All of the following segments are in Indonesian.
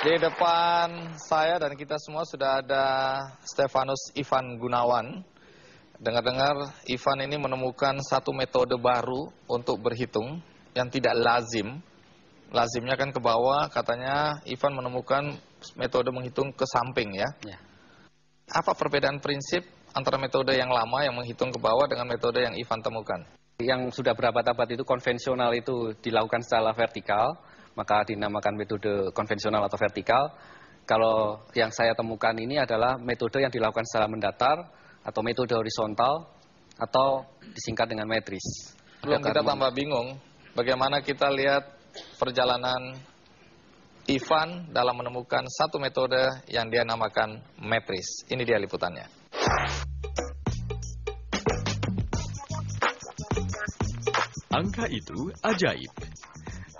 Di depan saya dan kita semua sudah ada Stefanus Ivan Gunawan. Dengar-dengar Ivan ini menemukan satu metode baru untuk berhitung yang tidak lazim. Lazimnya kan ke bawah, katanya Ivan menemukan metode menghitung ke samping ya. Apa perbedaan prinsip antara metode yang lama yang menghitung ke bawah dengan metode yang Ivan temukan? Yang sudah berabad-abad itu konvensional itu dilakukan secara vertikal, maka dinamakan metode konvensional atau vertikal. Kalau yang saya temukan ini adalah metode yang dilakukan secara mendatar atau metode horizontal atau disingkat dengan metris. Sebelum kita tambah bingung, bagaimana kita lihat perjalanan Ivan dalam menemukan satu metode yang dia namakan metris. Ini dia liputannya. Angka itu ajaib.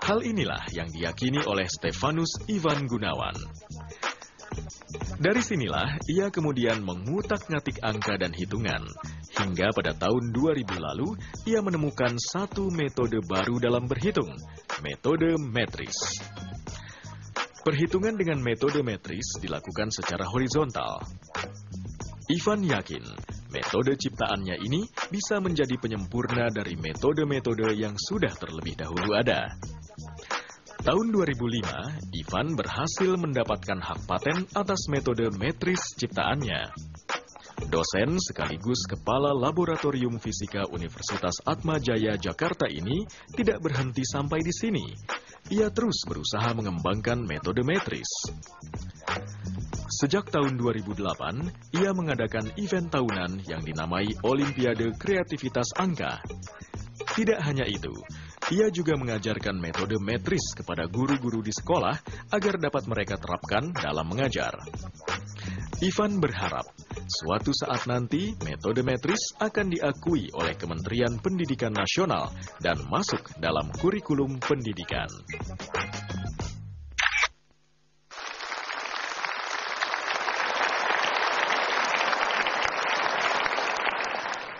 Hal inilah yang diyakini oleh Stefanus Ivan Gunawan. Dari sinilah ia kemudian mengutak-ngatik angka dan hitungan. Hingga pada tahun 2000 lalu, ia menemukan satu metode baru dalam berhitung, metode metris. Perhitungan dengan metode metris dilakukan secara horizontal. Ivan yakin metode ciptaannya ini bisa menjadi penyempurna dari metode-metode yang sudah terlebih dahulu ada. Tahun 2005, Ivan berhasil mendapatkan hak paten atas metode metris ciptaannya. Dosen sekaligus Kepala Laboratorium Fisika Universitas Atmajaya Jakarta ini tidak berhenti sampai di sini. Ia terus berusaha mengembangkan metode metris. Sejak tahun 2008, ia mengadakan event tahunan yang dinamai Olimpiade Kreativitas Angka. Tidak hanya itu, ia juga mengajarkan metode metris kepada guru-guru di sekolah agar dapat mereka terapkan dalam mengajar. Ivan berharap suatu saat nanti metode metris akan diakui oleh Kementerian Pendidikan Nasional dan masuk dalam kurikulum pendidikan.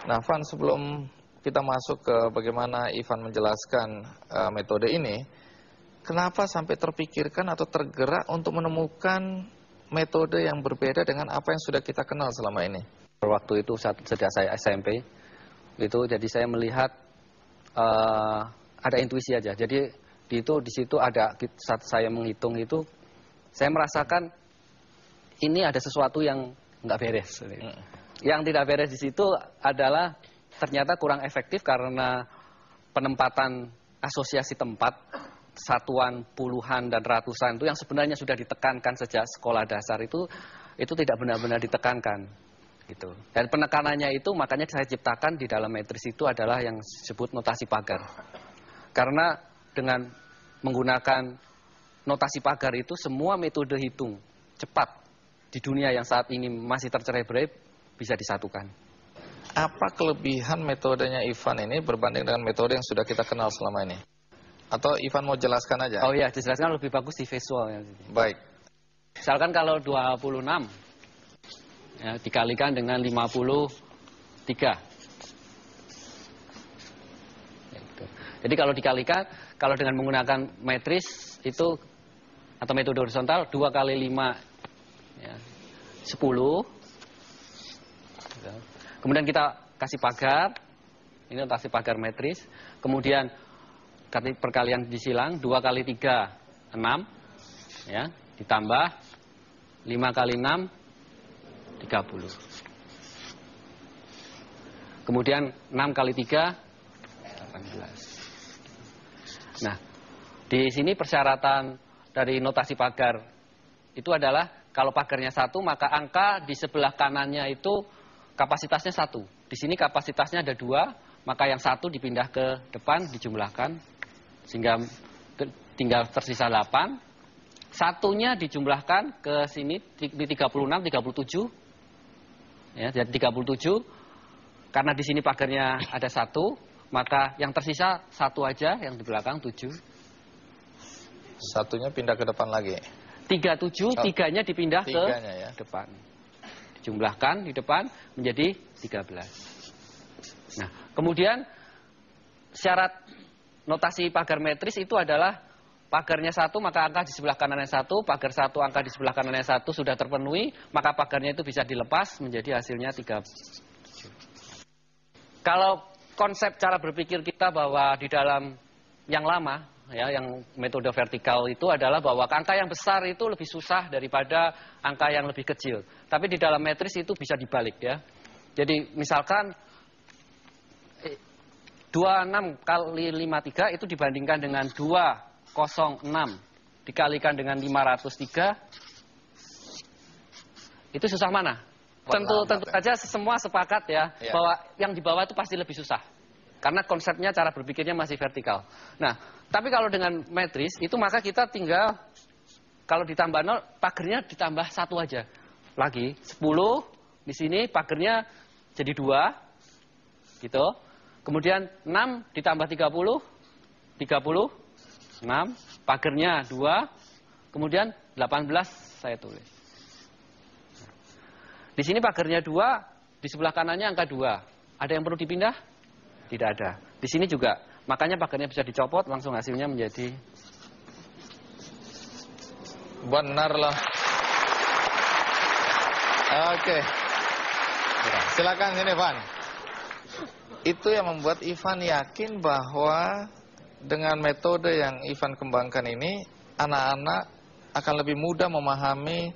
Nah, Van, sebelum kita masuk ke bagaimana Ivan menjelaskan metode ini, kenapa sampai terpikirkan atau tergerak untuk menemukan metode yang berbeda dengan apa yang sudah kita kenal selama ini? Waktu itu sejak saya SMP, jadi saya melihat ada intuisi aja. Jadi di situ ada saat saya menghitung itu, saya merasakan ini ada sesuatu yang nggak beres. Yang tidak beres di situ adalah ternyata kurang efektif karena penempatan asosiasi tempat, satuan, puluhan, dan ratusan itu yang sebenarnya sudah ditekankan sejak sekolah dasar itu tidak benar-benar ditekankan. Gitu. Dan penekanannya itu makanya saya ciptakan di dalam metris itu adalah yang disebut notasi pagar. Karena dengan menggunakan notasi pagar itu semua metode hitung cepat di dunia yang saat ini masih tercerai-berai bisa disatukan. Apa kelebihan metodenya Ivan ini berbanding dengan metode yang sudah kita kenal selama ini? Atau Ivan mau jelaskan aja? Oh iya, dijelaskan lebih bagus di visual. Baik. Misalkan kalau 26 ya, dikalikan dengan 53. Jadi kalau dikalikan, kalau dengan menggunakan metris itu atau metode horizontal 2 kali 5 ya, 10. Kemudian kita kasih pagar, ini notasi pagar metris. Kemudian perkalian disilang 2 kali 3 6 ya, ditambah 5 kali 6 30. Kemudian 6 kali 3 18. Nah, di sini persyaratan dari notasi pagar itu adalah kalau pagarnya 1 maka angka di sebelah kanannya itu kapasitasnya 1. Di sini kapasitasnya ada 2, maka yang 1 dipindah ke depan, dijumlahkan, sehingga tinggal tersisa 8. Satunya dijumlahkan ke sini di 36, 37. Ya, jadi 37. Karena di sini pagarnya ada 1, maka yang tersisa 1 aja, yang di belakang 7. Satunya pindah ke depan lagi. 37, tiganya dipindah ke ya, depan. Jumlahkan di depan menjadi 13. Nah, kemudian syarat notasi pagar metris itu adalah pagarnya 1 maka angka di sebelah kanannya 1, pagar 1 angka di sebelah kanannya 1 sudah terpenuhi, maka pagarnya itu bisa dilepas menjadi hasilnya 3. Kalau konsep cara berpikir kita bahwa di dalam yang lama, ya, yang metode vertikal itu adalah bahwa angka yang besar itu lebih susah daripada angka yang lebih kecil. Tapi di dalam metris itu bisa dibalik, ya. Jadi misalkan 26 kali 53 itu dibandingkan dengan 206 dikalikan dengan 503, itu susah mana? Tentu saja semua sepakat ya, bahwa yang di bawah itu pasti lebih susah. Karena konsepnya cara berpikirnya masih vertikal. Nah, tapi kalau dengan metris itu maka kita tinggal kalau ditambah 0 pagernya ditambah 1 aja. Lagi 10 di sini pagernya jadi 2 gitu. Kemudian 6 ditambah 30, 6, pagernya 2, kemudian 18 saya tulis. Di sini pagernya 2, di sebelah kanannya angka 2. Ada yang perlu dipindah? Tidak ada. Di sini juga, makanya pagernya bisa dicopot, langsung hasilnya menjadi... Benar loh. Oke. Silakan sini, Van. Itu yang membuat Ivan yakin bahwa dengan metode yang Ivan kembangkan ini, anak-anak akan lebih mudah memahami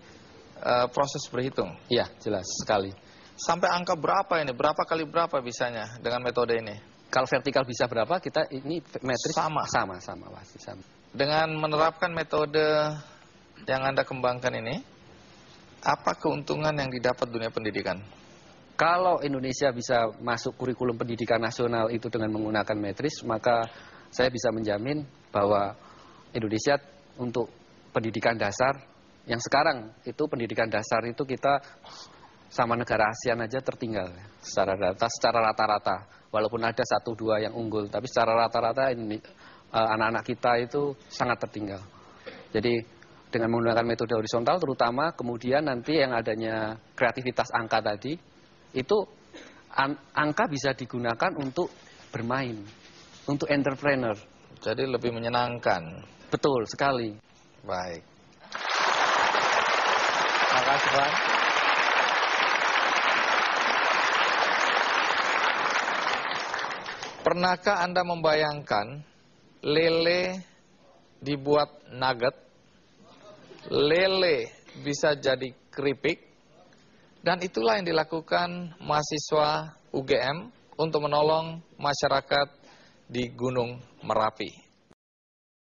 proses berhitung. Iya, jelas sekali. Sampai angka berapa ini? Berapa kali berapa bisanya dengan metode ini? Kalau vertikal bisa berapa, kita ini metris sama pasti sama. Dengan menerapkan metode yang Anda kembangkan ini, apa keuntungan yang didapat dunia pendidikan? Kalau Indonesia bisa masuk kurikulum pendidikan nasional itu dengan menggunakan metris, maka saya bisa menjamin bahwa Indonesia untuk pendidikan dasar, yang sekarang itu pendidikan dasar itu kita sama negara ASEAN aja tertinggal secara data, secara rata-rata. Walaupun ada 1-2 yang unggul, tapi secara rata-rata anak-anak kita itu sangat tertinggal. Jadi dengan menggunakan metode horizontal terutama, kemudian nanti yang adanya kreativitas angka tadi, itu angka bisa digunakan untuk bermain, untuk entrepreneur. Jadi lebih menyenangkan. Betul sekali. Baik. Terima kasih, Pak. Pernahkah Anda membayangkan lele dibuat nugget, lele bisa jadi keripik, dan itulah yang dilakukan mahasiswa UGM untuk menolong masyarakat di Gunung Merapi.